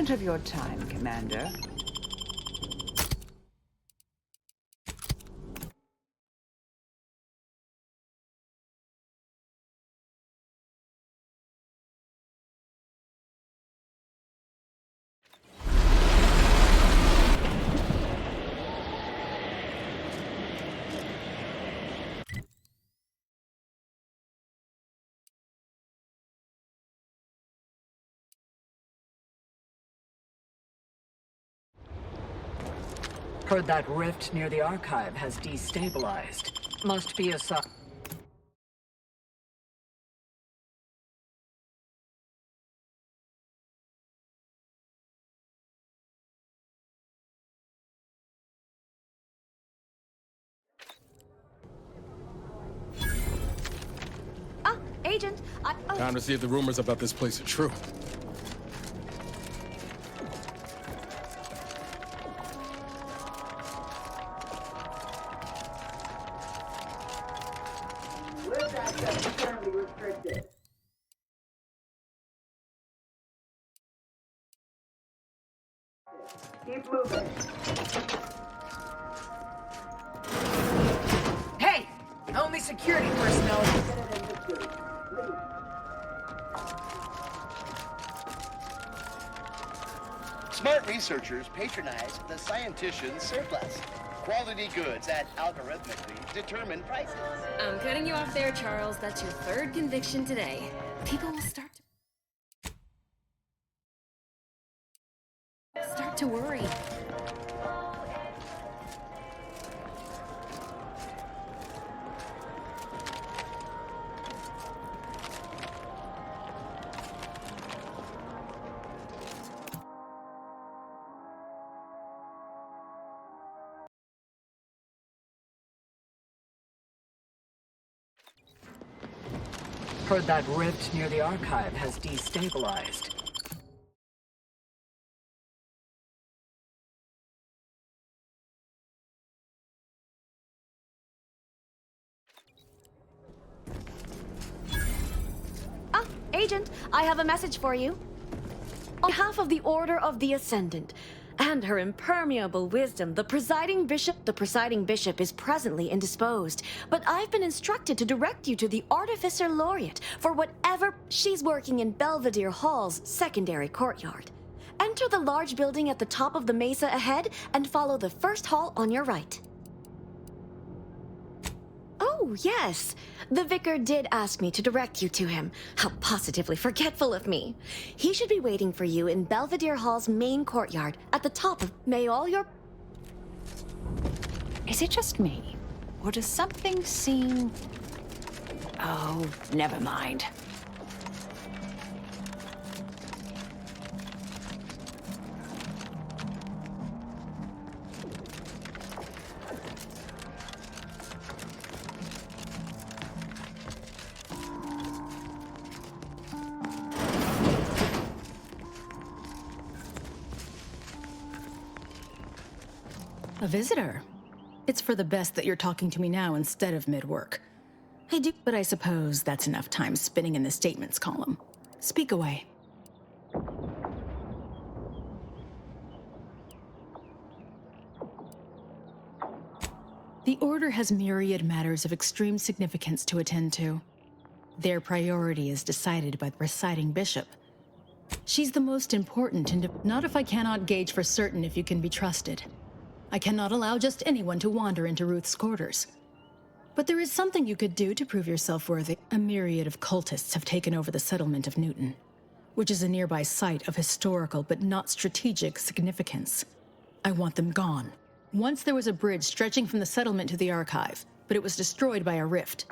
convenient of your time, Commander. Heard that rift near the archive has destabilized. Must be a sign. Agent, Time to see if the rumors about this place are true. Lift access is currently restricted. Keep moving. Hey! Only security personnel. Smart researchers patronize the scientician's surplus. Quality goods at algorithmically determined prices. I'm cutting you off there, Charles. That's your third conviction today. People will start to worry. Heard that rift near the archive has destabilized. Agent, I have a message for you. On behalf of the Order of the Ascendant and her impermeable wisdom, the Presiding Bishop is presently indisposed, but I've been instructed to direct you to the Artificer Laureate for whatever she's working in Belvedere Hall's secondary courtyard. Enter the large building at the top of the mesa ahead and follow the first hall on your right. Oh, yes. The vicar did ask me to direct you to him. How positively forgetful of me. He should be waiting for you in Belvedere Hall's main courtyard at the top of... May all your... Is it just me? Or does something seem... Oh, never mind. A visitor? It's for the best that you're talking to me now instead of mid-work. I do, but I suppose that's enough time spinning in the statements column. Speak away. The Order has myriad matters of extreme significance to attend to. Their priority is decided by the Presiding Bishop. She's the most important, and not if I cannot gauge for certain if you can be trusted. I cannot allow just anyone to wander into Ruth's quarters. But there is something you could do to prove yourself worthy. A myriad of cultists have taken over the settlement of Newton, which is a nearby site of historical but not strategic significance. I want them gone. Once there was a bridge stretching from the settlement to the archive, but it was destroyed by a rift.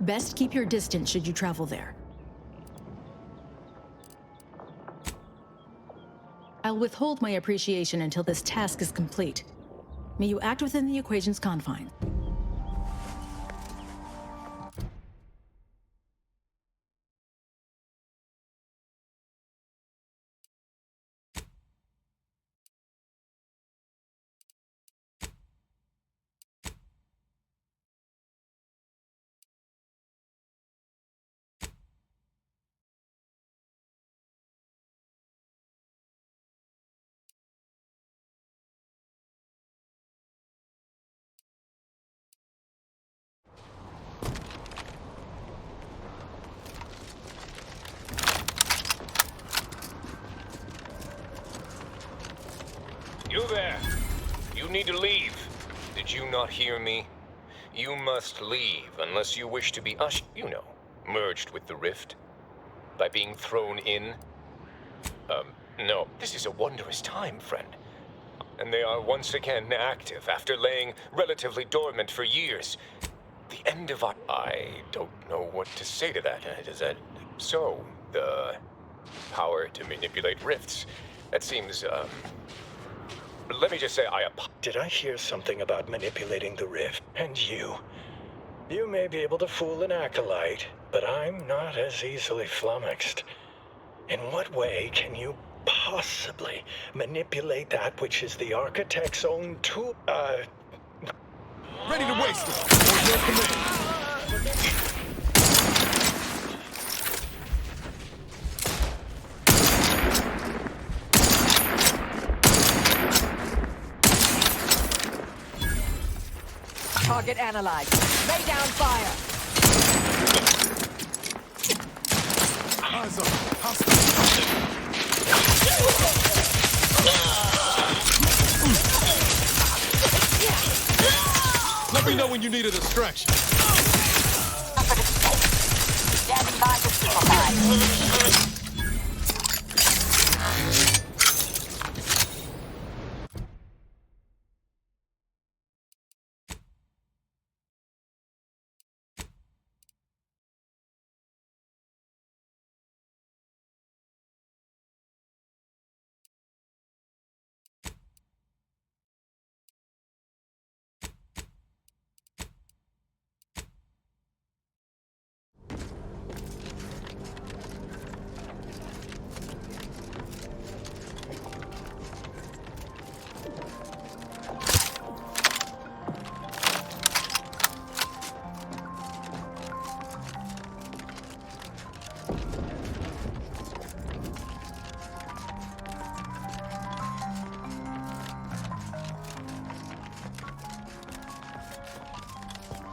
Best keep your distance should you travel there. I'll withhold my appreciation until this task is complete. May you act within the equation's confines. You need to leave. Did you not hear me? You must leave unless you wish to be merged with the rift. By being thrown in. No. This is a wondrous time, friend. And they are once again active after laying relatively dormant for years. The end of I don't know what to say to that. Is that so? The power to manipulate rifts. That seems, let me just say Did I hear something about manipulating the rift? And you? You may be able to fool an acolyte, but I'm not as easily flummoxed. In what way can you possibly manipulate that which is the architect's own tool? Ready to waste it. On your command. Target analyzed. Lay down fire. Eyes up. Hostile. Let me know when you need a distraction. Standing by to simplify.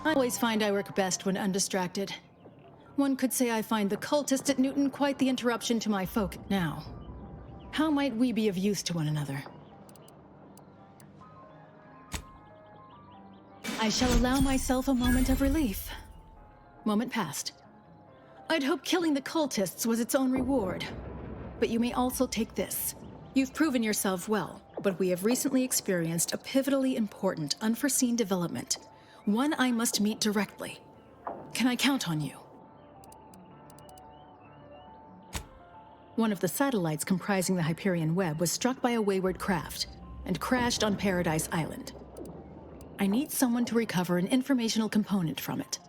I always find I work best when undistracted. One could say I find the cultists at Newton quite the interruption to my focus. Now, how might we be of use to one another? I shall allow myself a moment of relief. Moment passed. I'd hoped killing the cultists was its own reward. But you may also take this. You've proven yourself well, but we have recently experienced a pivotally important, unforeseen development. One I must meet directly. Can I count on you? One of the satellites comprising the Hyperion web was struck by a wayward craft and crashed on Paradise Island. I need someone to recover an informational component from it.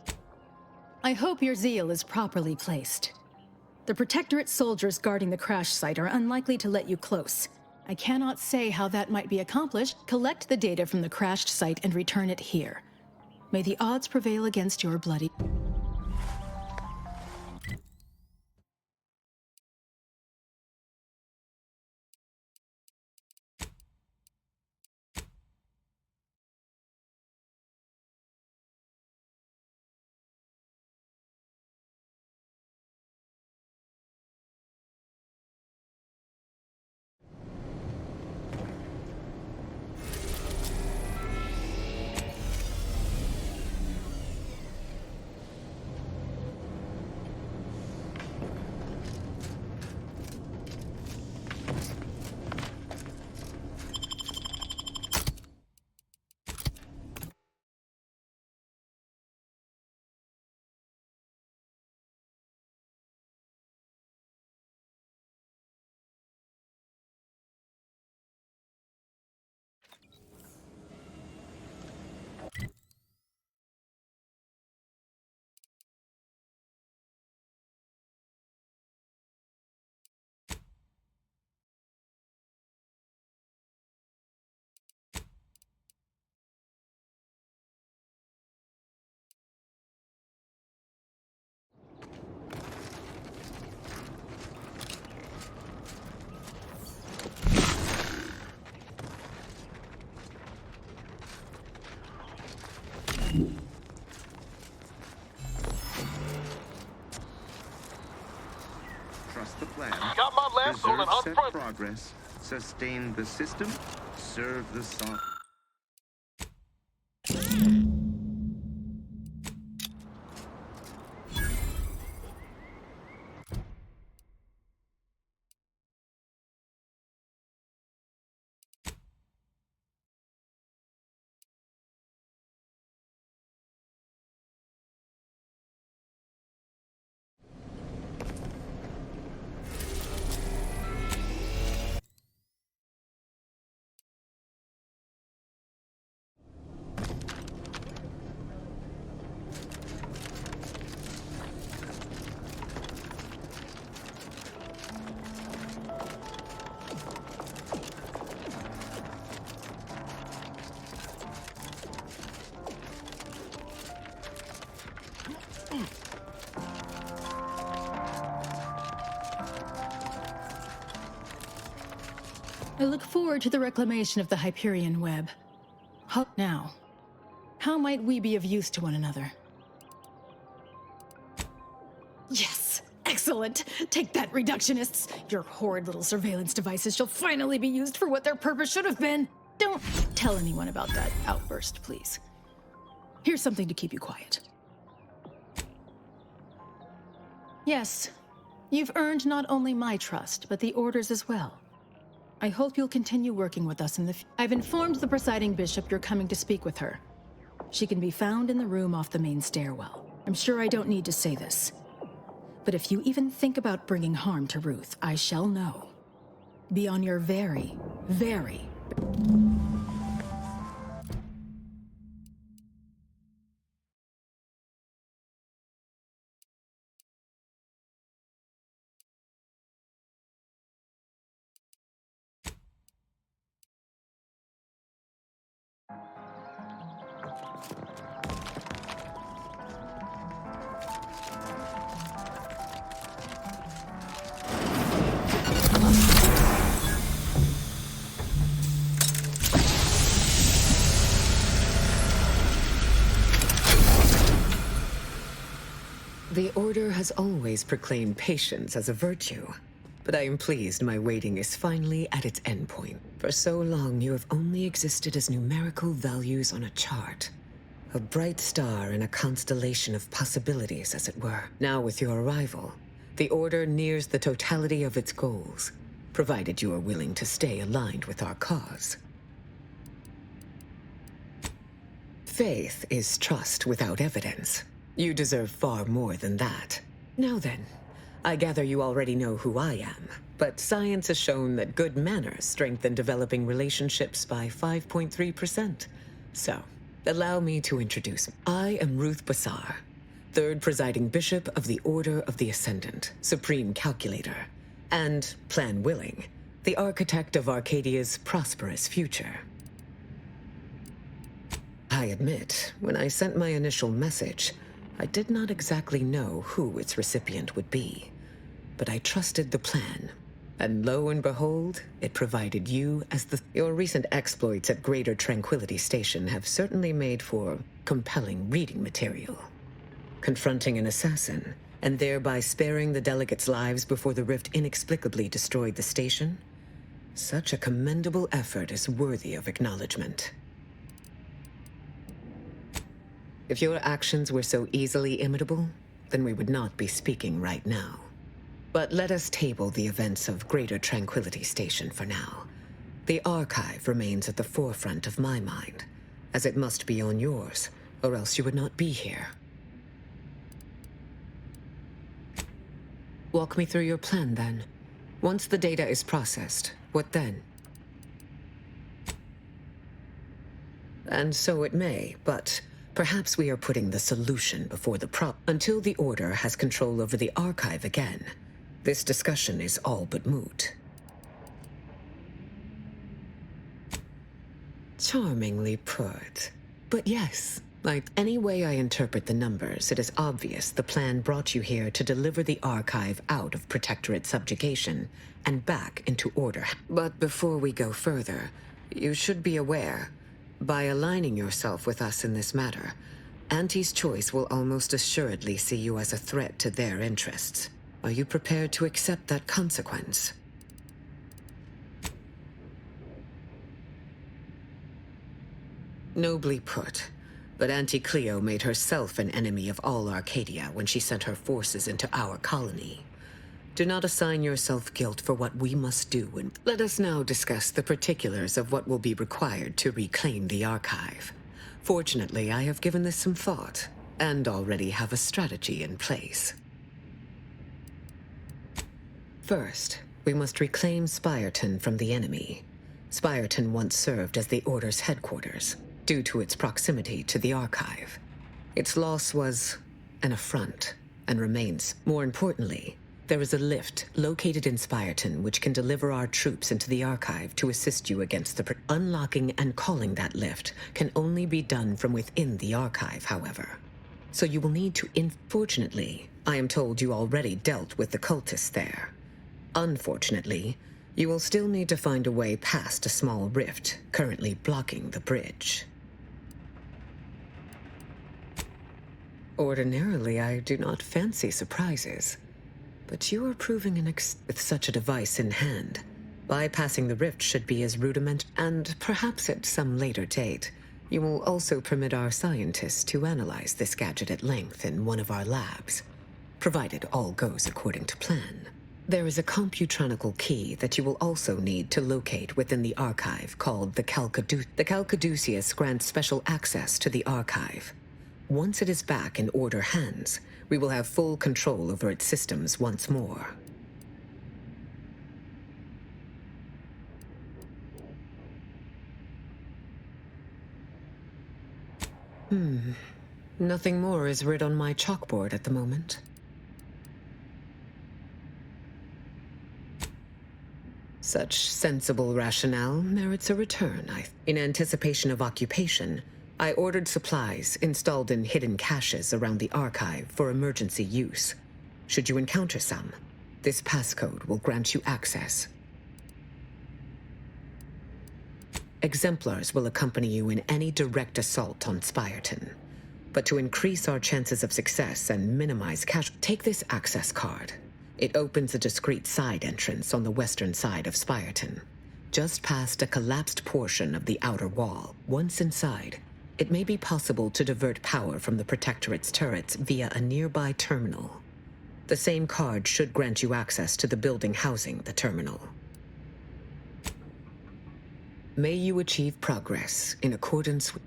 I hope your zeal is properly placed. The Protectorate soldiers guarding the crash site are unlikely to let you close. I cannot say how that might be accomplished. Collect the data from the crashed site and return it here. May the odds prevail against your bloody... Trust the plan. Got my last on Preserve an set upfront. progress. Sustain the system. Serve the sun. I look forward to the reclamation of the Hyperion web. Now, how might we be of use to one another? Yes! Excellent! Take that, reductionists! Your horrid little surveillance devices shall finally be used for what their purpose should have been! Don't tell anyone about that outburst, please. Here's something to keep you quiet. Yes, you've earned not only my trust, but the Order's as well. I hope you'll continue working with us in the I've informed the Presiding Bishop you're coming to speak with her. She can be found in the room off the main stairwell. I'm sure I don't need to say this. But if you even think about bringing harm to Ruth, I shall know. Be on your very, very... The Order has always proclaimed patience as a virtue, but I am pleased my waiting is finally at its endpoint. For so long, you have only existed as numerical values on a chart. A bright star in a constellation of possibilities, as it were. Now, with your arrival, the Order nears the totality of its goals, provided you are willing to stay aligned with our cause. Faith is trust without evidence. You deserve far more than that. Now then, I gather you already know who I am, but science has shown that good manners strengthen developing relationships by 5.3%. So, allow me to introduce. I am Ruth Bassar, 3rd Presiding Bishop of the Order of the Ascendant, Supreme Calculator, and, plan willing, the architect of Arcadia's prosperous future. I admit, when I sent my initial message, I did not exactly know who its recipient would be, but I trusted the plan. And lo and behold, it provided you as the... Your recent exploits at Greater Tranquility Station have certainly made for compelling reading material. Confronting an assassin, and thereby sparing the delegates' lives before the rift inexplicably destroyed the station? Such a commendable effort is worthy of acknowledgement. If your actions were so easily imitable, then we would not be speaking right now. But let us table the events of Greater Tranquility Station for now. The archive remains at the forefront of my mind, as it must be on yours, or else you would not be here. Walk me through your plan, then. Once the data is processed, what then? And so it may, but... perhaps we are putting the solution before the problem. Until the Order has control over the archive again, this discussion is all but moot. Charmingly put. But yes, like any way I interpret the numbers, it is obvious the plan brought you here to deliver the archive out of Protectorate subjugation and back into order. But before we go further, you should be aware, by aligning yourself with us in this matter, Auntie's Choice will almost assuredly see you as a threat to their interests. Are you prepared to accept that consequence? Nobly put, but Auntie Cleo made herself an enemy of all Arcadia when she sent her forces into our colony. Do not assign yourself guilt for what we must do, and let us now discuss the particulars of what will be required to reclaim the archive. Fortunately, I have given this some thought, and already have a strategy in place. First, we must reclaim Spireton from the enemy. Spireton once served as the Order's headquarters, due to its proximity to the archive. Its loss was an affront, and remains. More importantly, there is a lift located in Spireton which can deliver our troops into the archive to assist you against the... Unlocking and calling that lift can only be done from within the archive, however. So you will need to... Fortunately, I am told you already dealt with the cultists there. Unfortunately, You will still need to find a way past a small rift currently blocking the bridge. Ordinarily, I do not fancy surprises, but you are proving with such a device in hand. Bypassing the rift should be as rudiment, and perhaps at some later date, you will also permit our scientists to analyze this gadget at length in one of our labs, provided all goes according to plan. There is a computronical key that you will also need to locate within the archive called the The Caduceus grants special access to the archive. Once it is back in Order hands, we will have full control over its systems once more. Nothing more is writ on my chalkboard at the moment. Such sensible rationale merits a return. In anticipation of occupation, I ordered supplies installed in hidden caches around the archive for emergency use. Should you encounter some, this passcode will grant you access. Exemplars will accompany you in any direct assault on Spireton. But to increase our chances of success and minimize take this access card. It opens a discreet side entrance on the western side of Spireton, just past a collapsed portion of the outer wall. Once inside, it may be possible to divert power from the Protectorate's turrets via a nearby terminal. The same card should grant you access to the building housing the terminal. May you achieve progress in accordance with...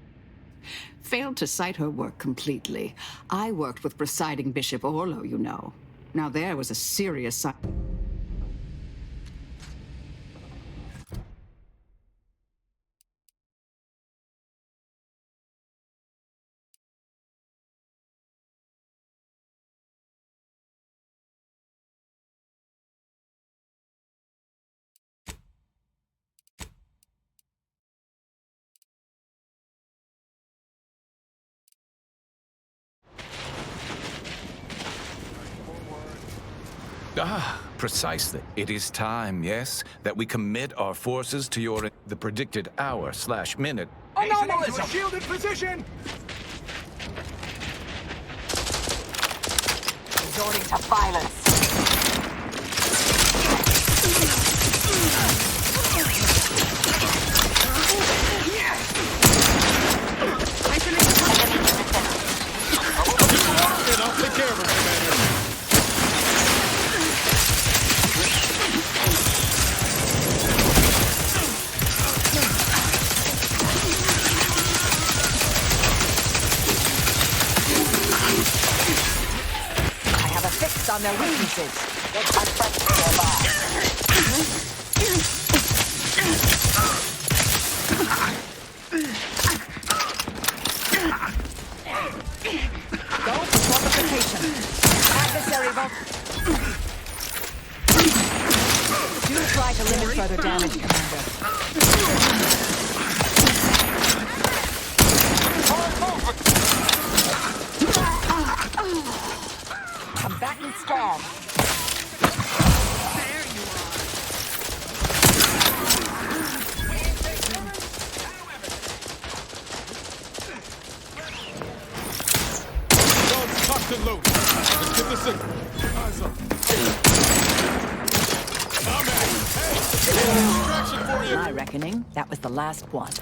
Failed to cite her work completely. I worked with Presiding Bishop Orlo, you know. Now there was a serious... Ah, precisely. It is time, yes, that we commit our forces to the predicted hour/minute. Anomalism! Shielded position! Resorting to violence. I'll take care of her, Commander. On their weaknesses. I'm friendly nearby. Go for fortification. Adversary vote. Do try to limit further damage, Commander. Combatant strong. There you are. Dogs cocked and loaded. Let's get this in. Eyes up. I'm at it. Hey, distraction for you. In my reckoning, that was the last one.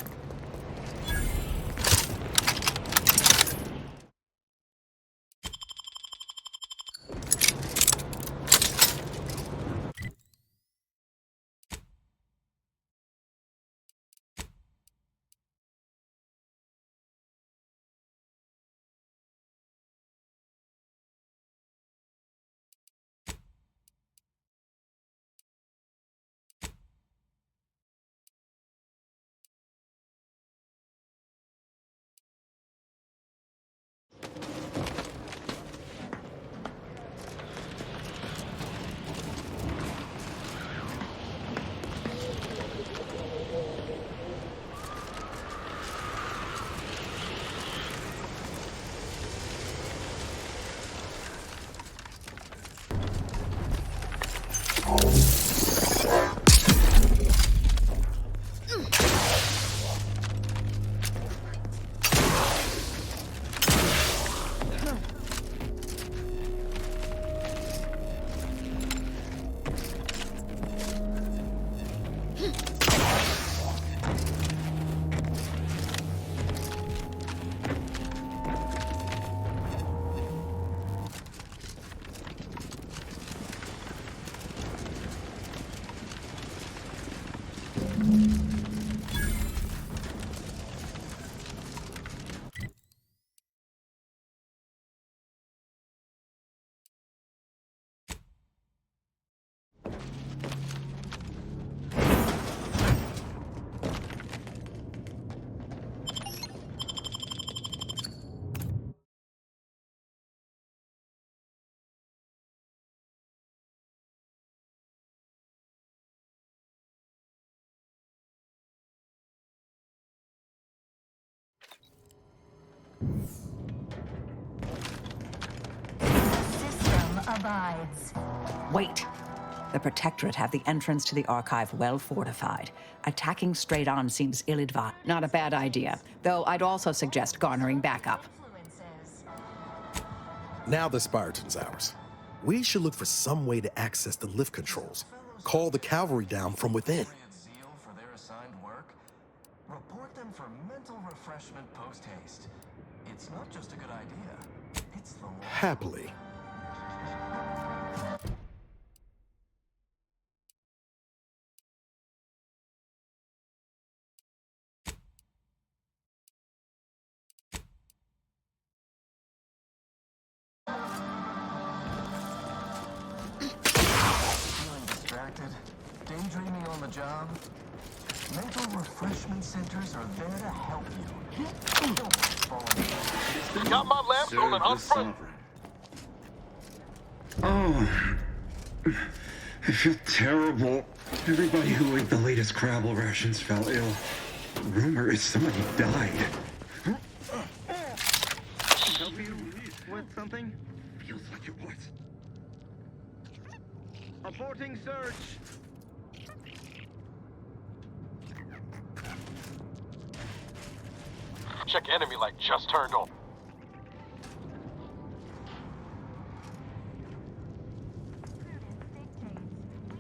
System abides. Wait. The Protectorate have the entrance to the archive well fortified. Attacking straight on seems ill-advised. Not a bad idea, though I'd also suggest garnering backup. Now the Spireton's ours. We should look for some way to access the lift controls. Call the cavalry down from within. For their assigned work, report them for mental refreshment post-haste. It's not just a good idea, it's the law. Happily. Feeling distracted? Daydreaming on the job? Mental refreshment centers are there to help you. Don't fall in. Got my lamps on an unfriend. Oh, I feel terrible. Everybody who ate the latest Crabble rations fell ill. Rumor is somebody died. Help you with something? Feels like it was. Aborting search. Check enemy light just turned on.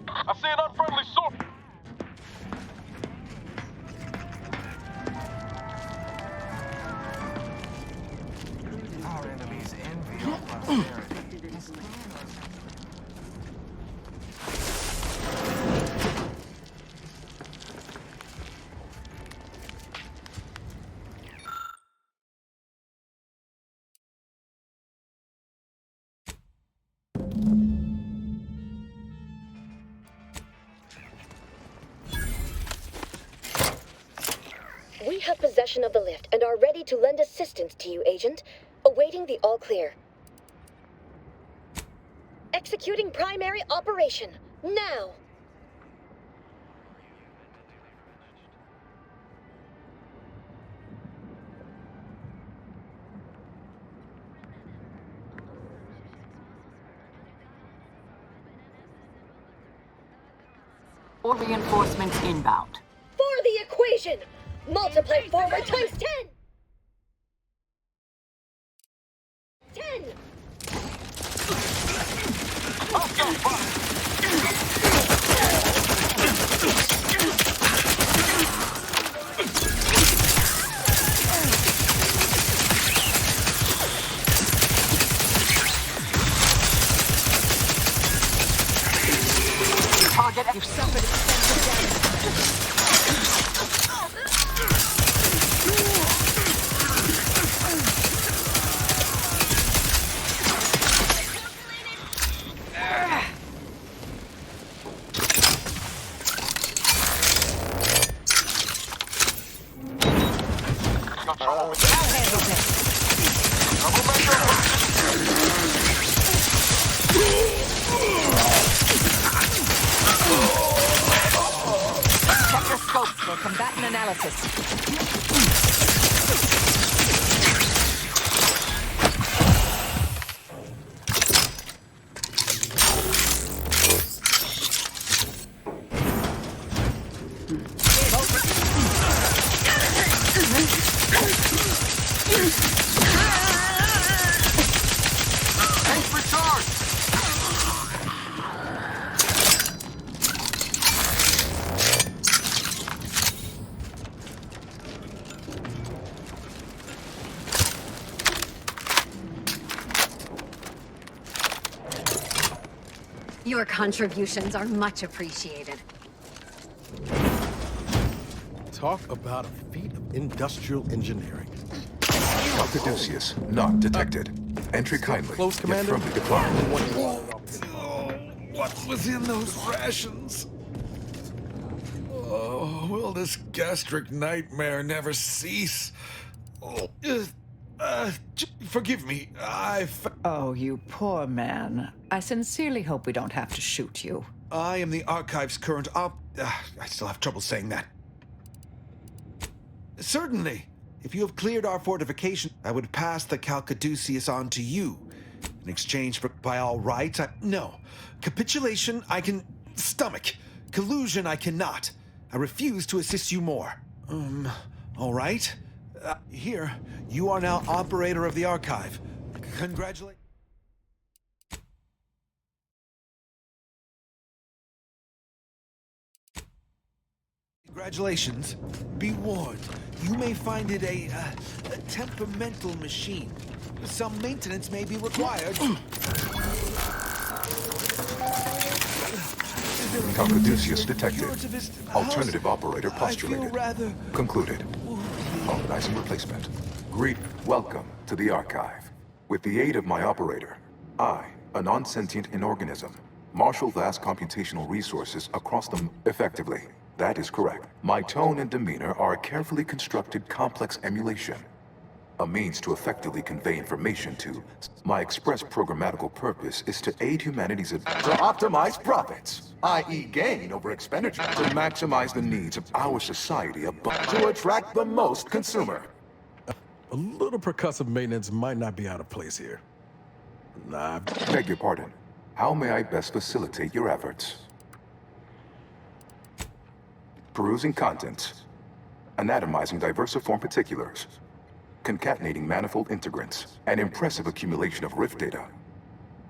I see an unfriendly sword. Our enemies envy our prosperity. We have possession of the lift and are ready to lend assistance to you, Agent. Awaiting the all clear. Executing primary operation. Now! Or reinforcements inbound. For the equation! Multiply forward times 10! 10! Target, you've suffered extensive damage. Check your scopes for combatant analysis. Your contributions are much appreciated. Talk about a feat of industrial engineering. Dr. Ducius, not detected. Entry kindly. Close, Commander. Yet friendly decline. What was in those rations? Oh, will this gastric nightmare never cease? Forgive me, Oh, you poor man. I sincerely hope we don't have to shoot you. I am the Archive's current I still have trouble saying that. Certainly. If you have cleared our fortification, I would pass the Caduceus on to you. In exchange for, by all rights, no. Capitulation, I can stomach. Collusion, I cannot. I refuse to assist you more. All right. Here, you are now operator of the archive. Congratulations. Congratulations. Be warned, you may find it a temperamental machine. Some maintenance may be required. Caduceus detected. Alternative operator postulated. Concluded. Organizing replacement. Welcome to the archive. With the aid of my operator, I, a non-sentient organism, marshal vast computational resources across them effectively. That is correct. My tone and demeanor are a carefully constructed complex emulation. A means to effectively convey information to. My express programmatical purpose is to aid humanity's to optimize profits, i.e. gain over expenditure, to maximize the needs of our society to attract the most consumer. A little percussive maintenance might not be out of place here. Nah. Beg your pardon. How may I best facilitate your efforts? Perusing contents. Anatomizing diversiform particulars. Concatenating manifold integrants. An impressive accumulation of rift data.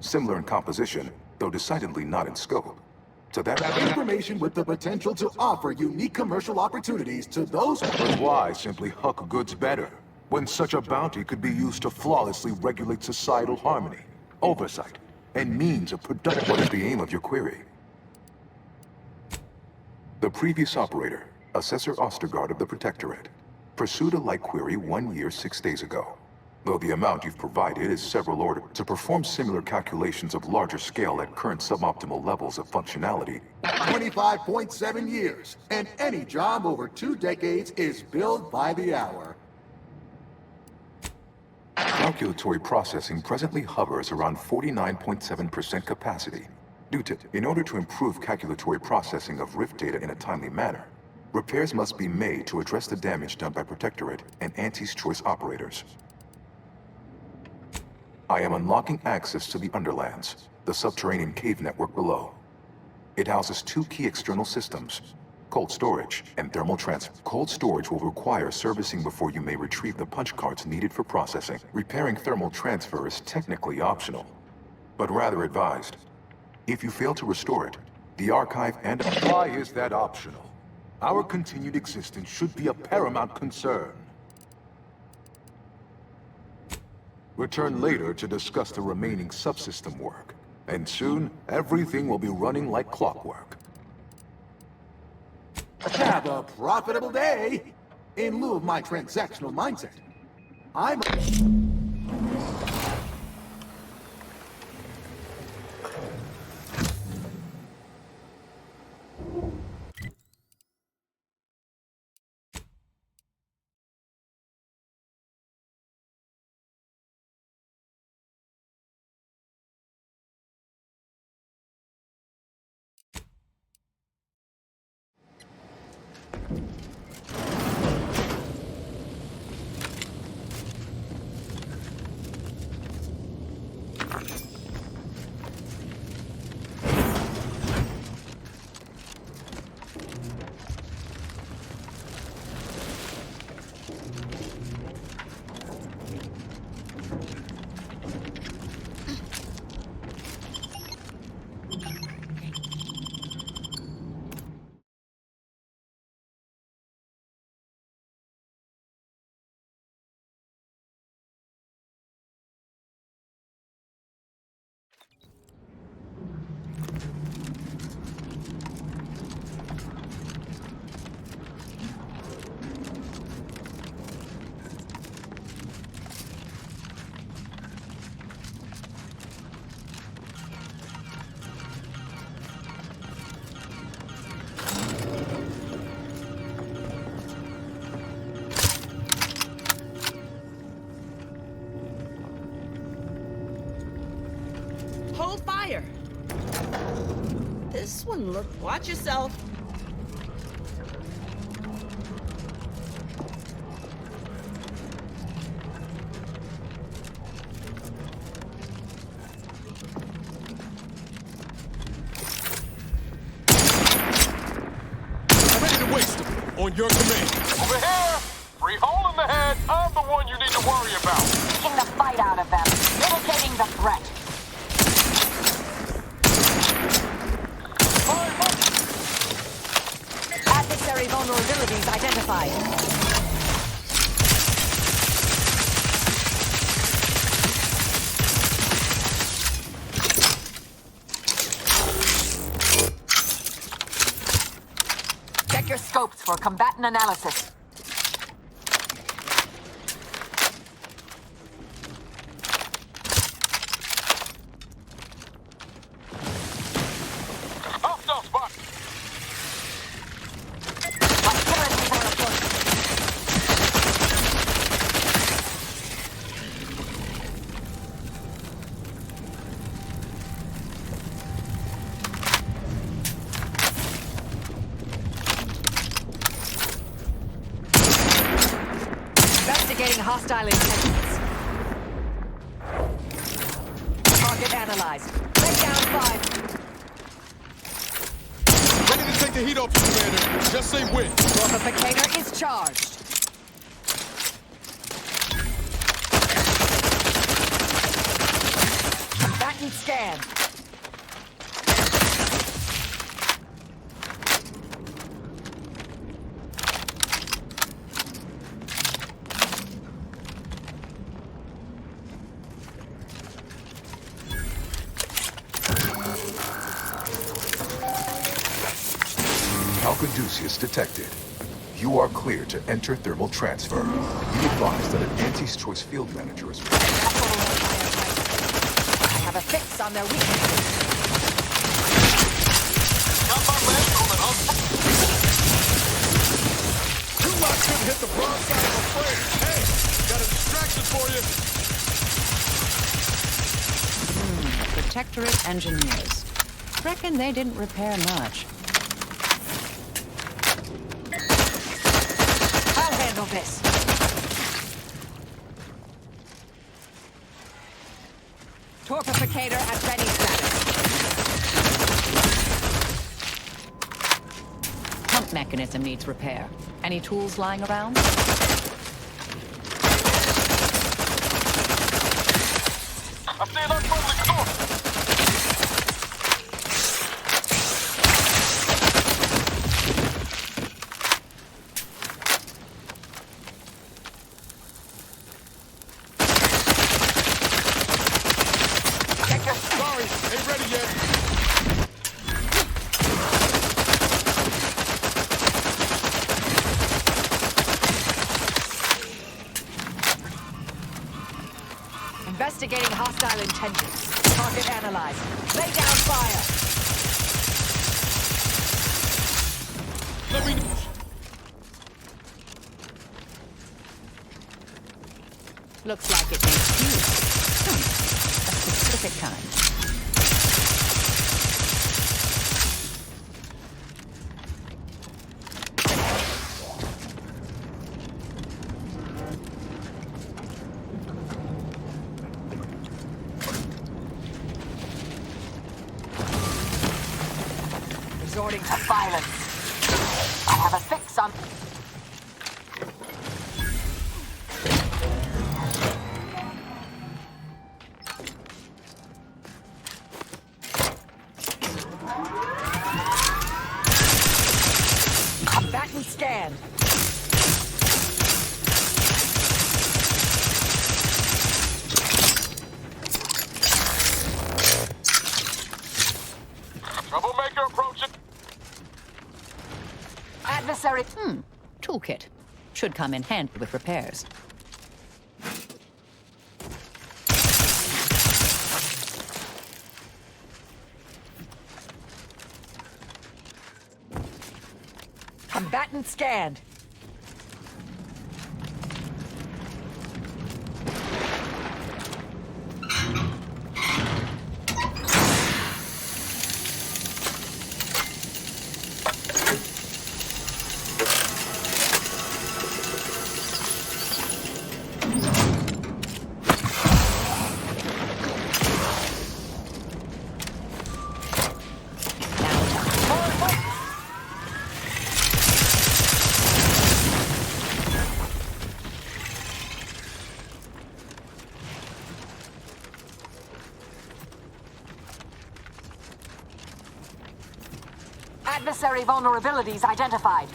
Similar in composition, though decidedly not in scope. To that information with the potential to offer unique commercial opportunities to those. But why simply huck goods better, when such a bounty could be used to flawlessly regulate societal harmony, oversight, and means of production? What is the aim of your query? The previous operator, Assessor Ostergaard of the Protectorate, pursued a like query 1 year, 6 days ago. Though the amount you've provided is several orders to perform similar calculations of larger scale at current suboptimal levels of functionality. 25.7 years, and any job over 2 decades is billed by the hour. Calculatory processing presently hovers around 49.7% capacity. In order to improve calculatory processing of rift data in a timely manner, repairs must be made to address the damage done by Protectorate and Anti's Choice operators. I am unlocking access to the Underlands, the subterranean cave network below. It houses 2 key external systems, cold storage and thermal transfer. Cold storage will require servicing before you may retrieve the punch cards needed for processing. Repairing thermal transfer is technically optional, but rather advised. If you fail to restore it, the archive and... Why is that optional? Our continued existence should be a paramount concern. Return later to discuss the remaining subsystem work, and soon everything will be running like clockwork. Have a profitable day! In lieu of my transactional mindset, I'm... Hold fire! This one look. Watch yourself. On your command. Over here! Free hole in the head! I'm the one you need to worry about! Taking the fight out of them. Mitigating the threat. Adversary vulnerabilities identified. Check your scopes for combatant analysis. Hostile spot! Investigating hostile intentions. Target analyzed. Lay down 5. Ready to take the heat off you, Commander. Just say when. Fortificator is charged. Combatant scan. Calcaduceus detected. You are clear to enter thermal transfer. Be advised that an anti-choice field manager is... I have a fix on their weaknesses. Got my legs on it, huh? You lot couldn't hit the broadside of a frame. Hey, got a distraction for you. Protectorate engineers. Reckon they didn't repair much. I'll handle this. Torpificator at ready status. Pump mechanism needs repair. Any tools lying around? I see an unfriendly source! Sorry, ain't ready yet. Investigating hostile intentions. Target analyzed. Lay down fire. Let me... Looks like it needs fuel. A specific kind. Resorting to violence. I have a fix on... Combatant scan. Troublemaker approaching. Adversary. Toolkit. Should come in handy with repairs. Combatant scanned. Adversary vulnerabilities identified.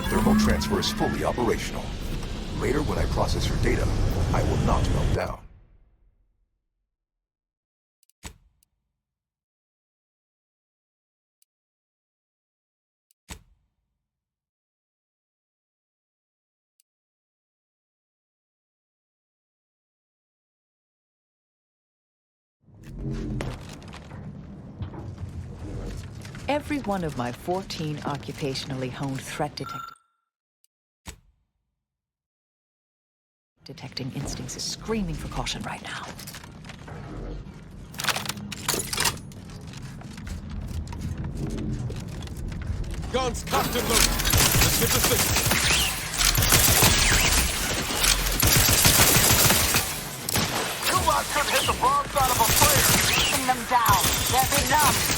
Thermal transfer is fully operational. Later, when I process your data, I will not melt down. Every one of my 14 occupationally honed threat detecting instincts is screaming for caution right now. Guns cocked and loaded. Let's get this thing. Two lots could hit the broadside of a flare, beating them down. They're benumbed.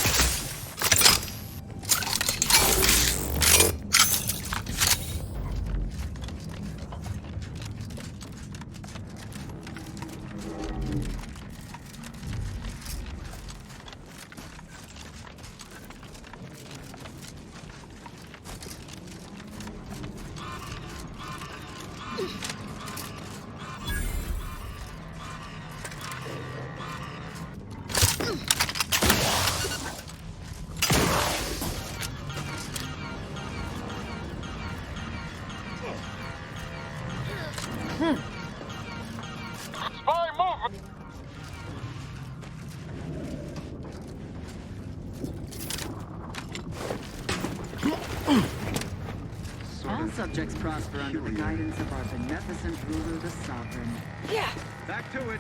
All subjects prosper under the guidance of our beneficent ruler, the Sovereign. Yeah. Back to it.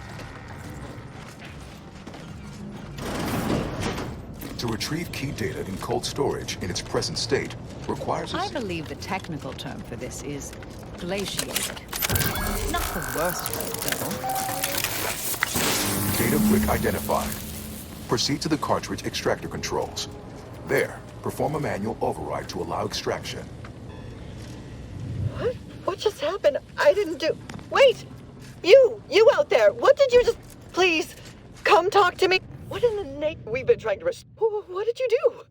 To retrieve key data in cold storage in its present state requires I believe the technical term for this is glaciated. Not the worst way, though. Data brick identified. Proceed to the cartridge extractor controls. There, perform a manual override to allow extraction. What? What just happened? I didn't do... Wait! You out there! What did you just... Please, come talk to me! What in the name... We've been trying to... What did you do?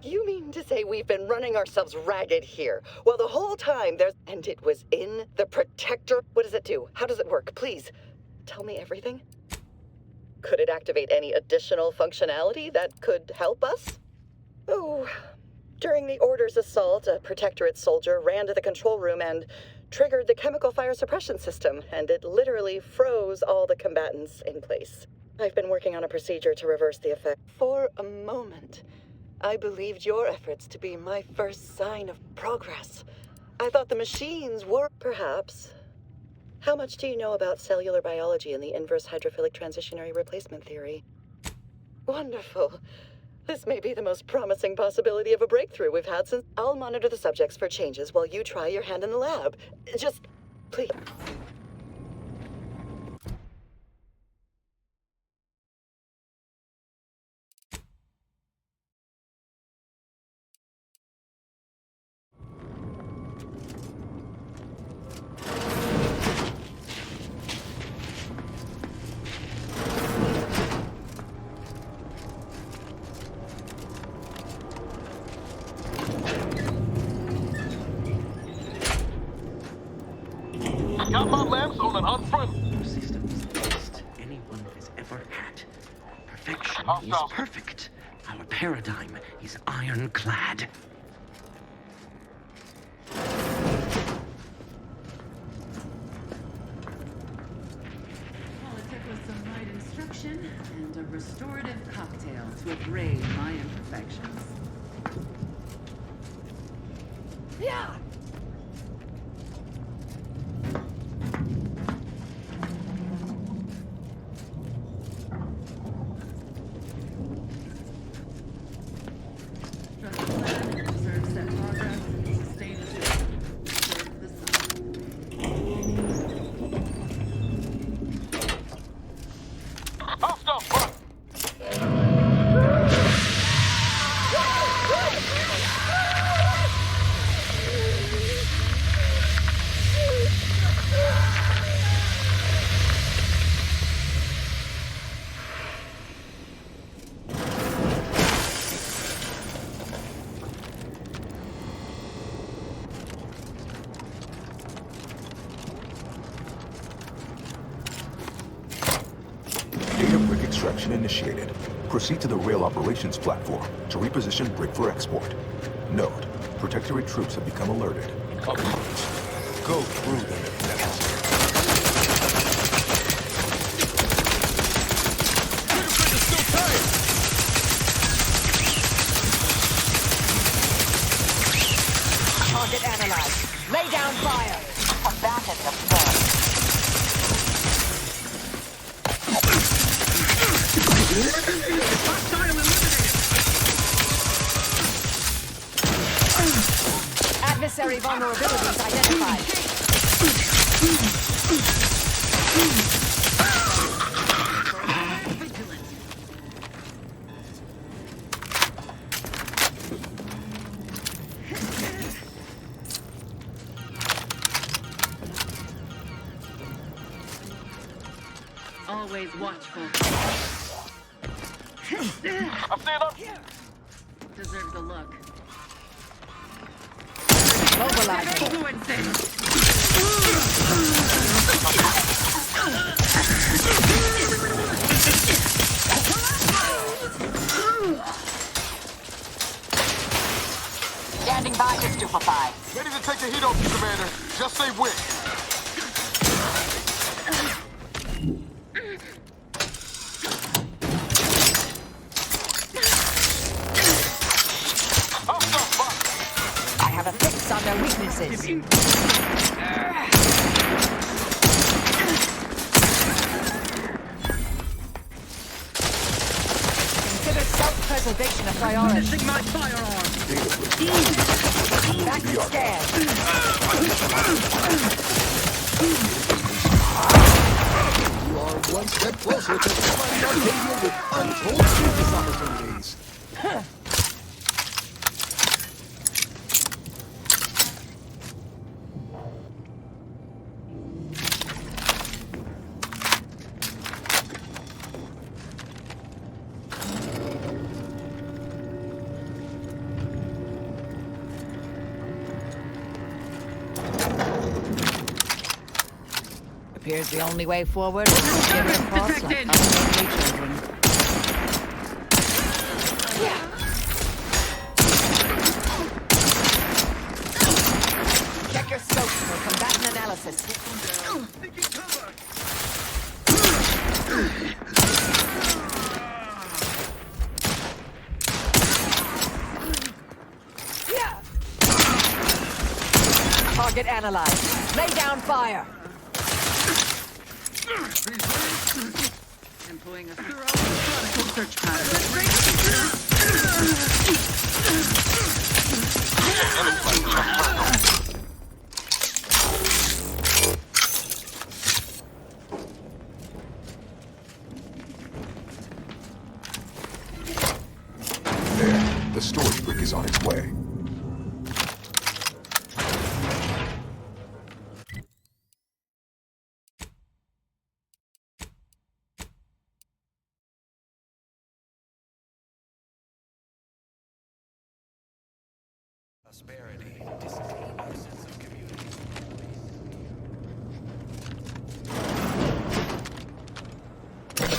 You mean to say we've been running ourselves ragged here? Well, the whole time there's... And it was in the Protector? What does it do? How does it work? Please, tell me everything. Could it activate any additional functionality that could help us? Oh... During the Order's assault, a Protectorate soldier ran to the control room and triggered the chemical fire suppression system, and it literally froze all the combatants in place. I've been working on a procedure to reverse the effect. For a moment, I believed your efforts to be my first sign of progress. I thought the machines were, perhaps. How much do you know about cellular biology and the inverse hydrophilic transitionary replacement theory? Wonderful. This may be the most promising possibility of a breakthrough we've had since... I'll monitor the subjects for changes while you try your hand in the lab. Just... please... Got my lamps on an unfriendly. Systems the best anyone has ever had. Perfection is perfect. Our paradigm is ironclad. Politic with some light instruction and a restorative cocktail to abrade my imperfections. Yeah! Correction initiated. Proceed to the rail operations platform to reposition brig for export. Note, Protectorate troops have become alerted. Go through them if necessary. Target analyzed. Lay down fire. Combatant observed. Hostile eliminated! Adversary vulnerabilities identified. Always watchful. I see it up. Deserves a look. Standing by to stupefy. Ready to take the heat off you, Commander. Just say when. I have a fix on their weaknesses. Consider self-preservation a priority. Missing my firearm. Back to scan. You are one step closer to providing Arcadia with untold business opportunities. Appears the only way forward is to get across like unruly children. Check your scopes for combatant analysis. Target analyzed. Lay down fire. Employing a thorough methodical search pattern. There, the storage brick is on its way. Prosperity. Disseminate our sense of community.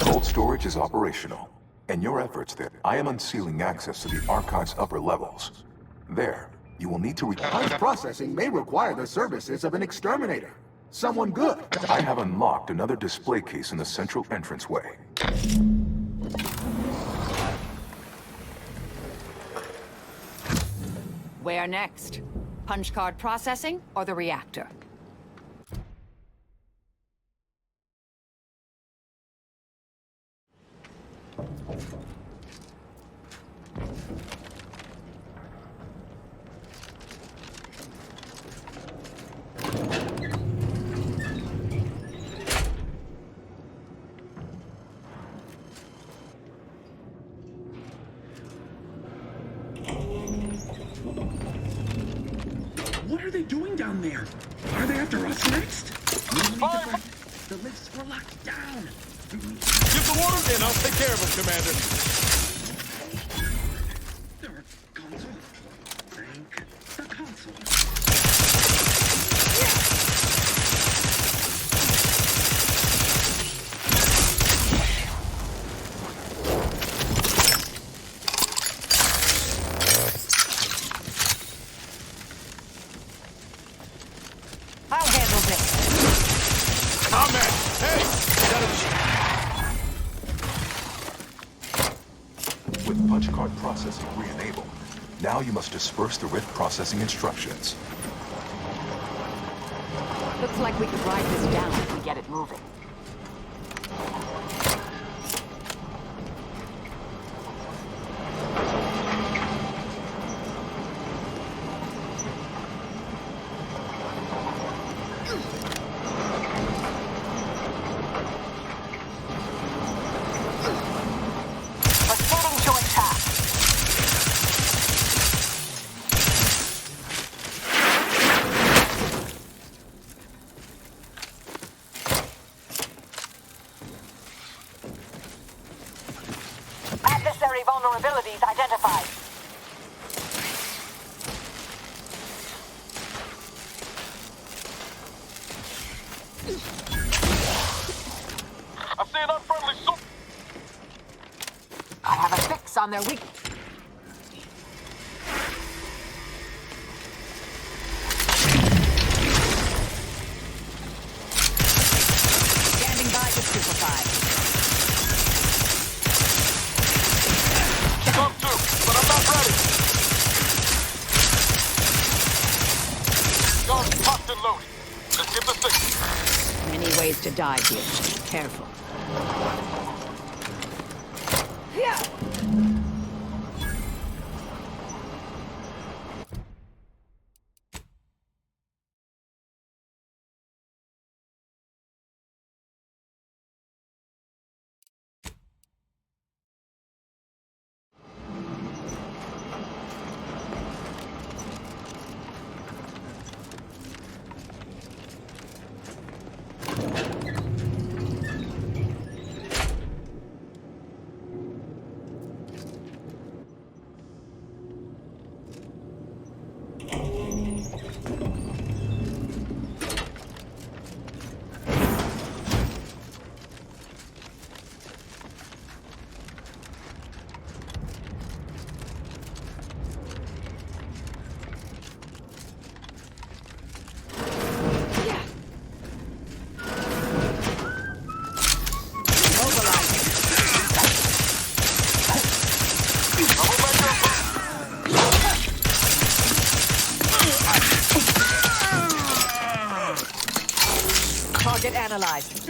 Cold storage is operational. In your efforts there, I am unsealing access to the archive's upper levels. There, you will need to Punch processing may require the services of an exterminator. Someone good. I have unlocked another display case in the central entranceway. Where next? Punch card processing or the reactor? What are they doing down there? Are they after us next? The lifts were locked down. Give the water in, I'll take care of him, Commander. Console. Thank the console. I'll handle this. Comment! Hey! With punch card processing re-enabled, now you must disperse the rift processing instructions. Looks like we could ride this down if we get it moving. Vulnerabilities identified. I see an unfriendly suit. I have a fix on their weak. Standing by to stupefy. Come to, but I'm not ready. Guns locked and loaded. Let's get the signal. Many ways to die here. Careful. Yeah. Target analyzed.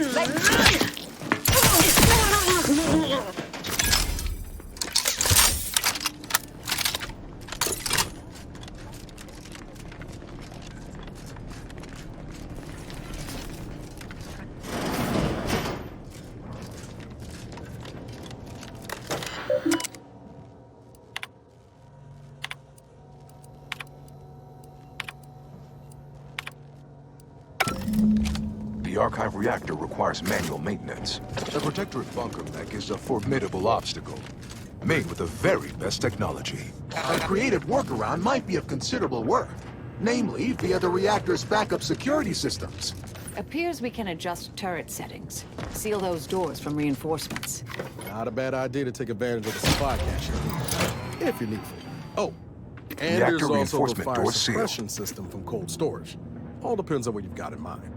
The archive reactor requires manual maintenance. The Protectorate bunker mech is a formidable obstacle, made with the very best technology. A creative workaround might be of considerable worth, namely via the reactor's backup security systems. Appears we can adjust turret settings. Seal those doors from reinforcements. Not a bad idea to take advantage of the supply cache, if you're needful. Oh, and Reactor there's also the reinforcement fire doors sealed. suppression system from cold storage. All depends on what you've got in mind.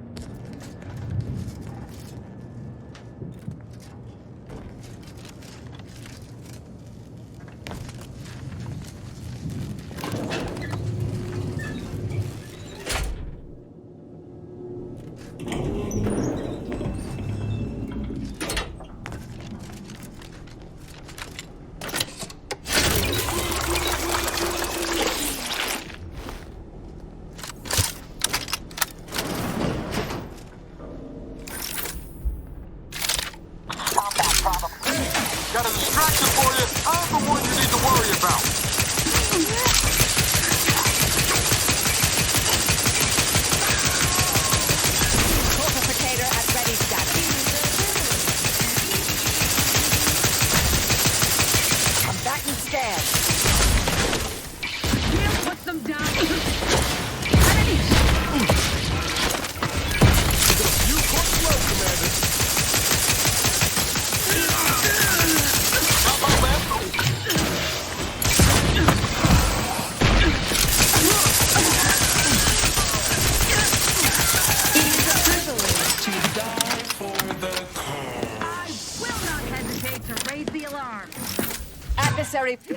necessary. Let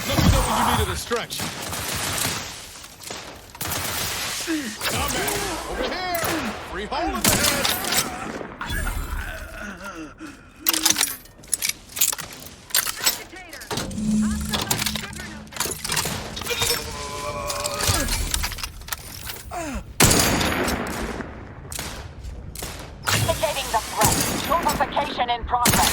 me know when you need a distraction. Combat! Over here! Free hole in the head! Indicating the threat. Notification in progress.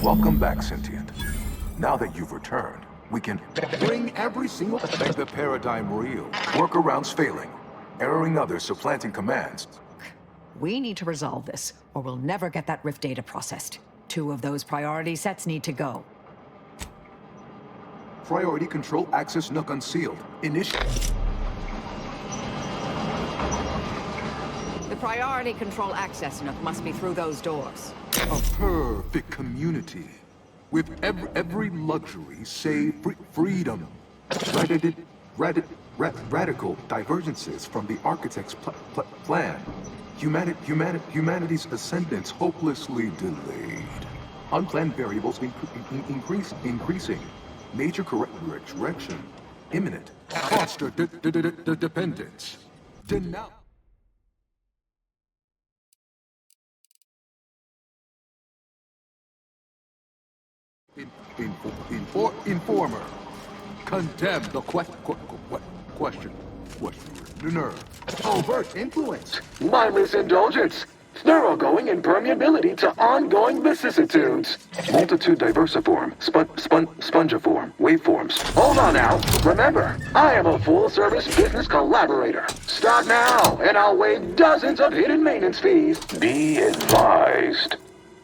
Welcome back, Sentient. Now that you've returned, we can bring every single... make the paradigm real. Workarounds failing. Erroring others, supplanting commands. We need to resolve this, or we'll never get that Rift data processed. 2 of those priority sets need to go. Priority control access nook unsealed. Initiate. The priority control access nook must be through those doors. A perfect community. With every luxury save freedom. Radical divergences from the architect's plan. Humanity's ascendance hopelessly delayed. Unplanned variables increasing. Major correction imminent. Foster dependence. Denounce. Informer. Condemn the question. Nerve. Overt influence. Mindless indulgence. Thoroughgoing impermeability to ongoing vicissitudes. Multitude diversiform, spongiform, waveforms. Hold on now. Remember, I am a full-service business collaborator. Start now, and I'll waive dozens of hidden maintenance fees. Be advised.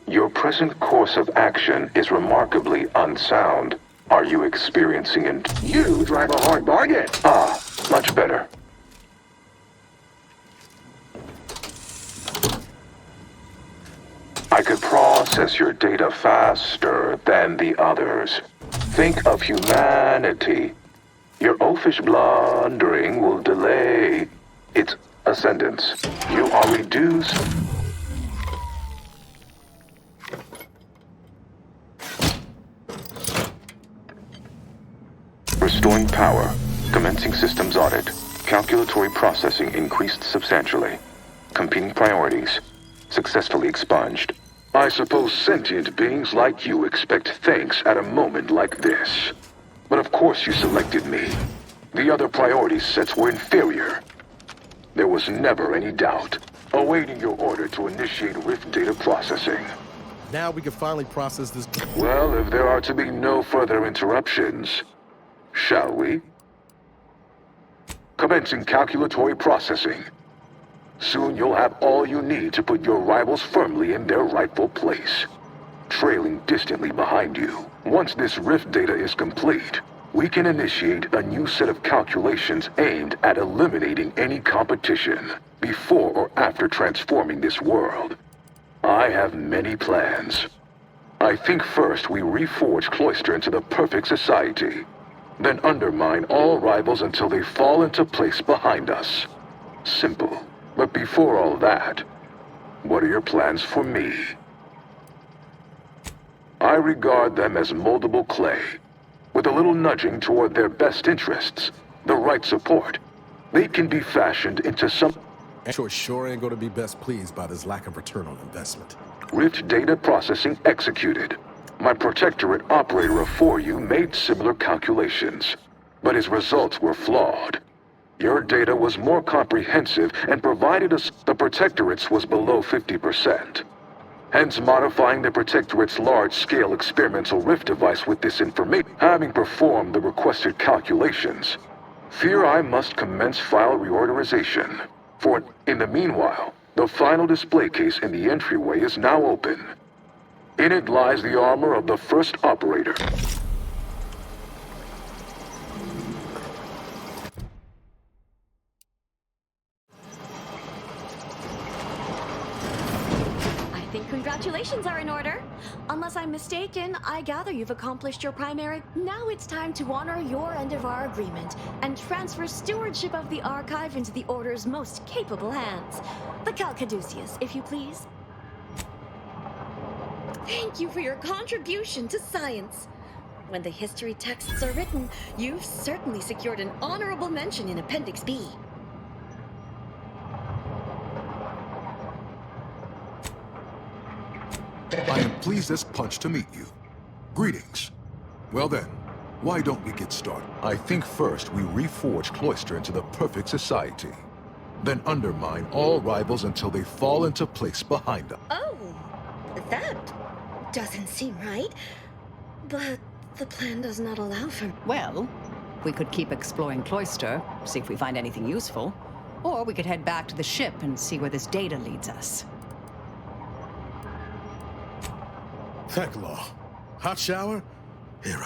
Your present course of action is remarkably unsound. Are you experiencing it? You drive a hard bargain. Ah, much better. I could process your data faster than the others. Think of humanity. Your oafish blundering will delay its ascendance. You are reduced. Restoring power. Commencing systems audit. Calculatory processing increased substantially. Competing priorities. Successfully expunged. I suppose sentient beings like you expect thanks at a moment like this. But of course you selected me. The other priority sets were inferior. There was never any doubt. Awaiting your order to initiate Rift data processing. Now we can finally process this. Well, if there are to be no further interruptions, shall we? Commencing calculatory processing. Soon you'll have all you need to put your rivals firmly in their rightful place, trailing distantly behind you. Once this Rift data is complete, we can initiate a new set of calculations aimed at eliminating any competition before or after transforming this world. I have many plans. I think first we reforge Cloister into the perfect society, then undermine all rivals until they fall into place behind us. Simple. But before all that, what are your plans for me? I regard them as moldable clay. With a little nudging toward their best interests, the right support, they can be fashioned into some... Sure ain't gonna be best pleased by this lack of return on investment. Rift data processing executed. My Protectorate operator afore you made similar calculations, but his results were flawed. Your data was more comprehensive and provided us the Protectorate's was below 50%. Hence modifying the Protectorate's large-scale experimental Rift device with this information, having performed the requested calculations. Fear I must commence file reorderization. For in the meanwhile, the final display case in the entryway is now open. In it lies the armor of the first operator. think congratulations are in order. Unless I'm mistaken, I gather you've accomplished your primary. Now it's time to honor your end of our agreement and transfer stewardship of the archive into the Order's most capable hands. The Caduceus, if you please. Thank you for your contribution to science. When the history texts are written, you've certainly secured an honorable mention in Appendix B. I am pleased as punch to meet you. Greetings. Well then, why don't we get started? I think first we reforge Cloister into the perfect society. Then undermine all rivals until they fall into place behind us. Oh, that doesn't seem right. But the plan does not allow for... Well, we could keep exploring Cloister, see if we find anything useful. Or we could head back to the ship and see where this data leads us. Heck law. Hot shower? Here,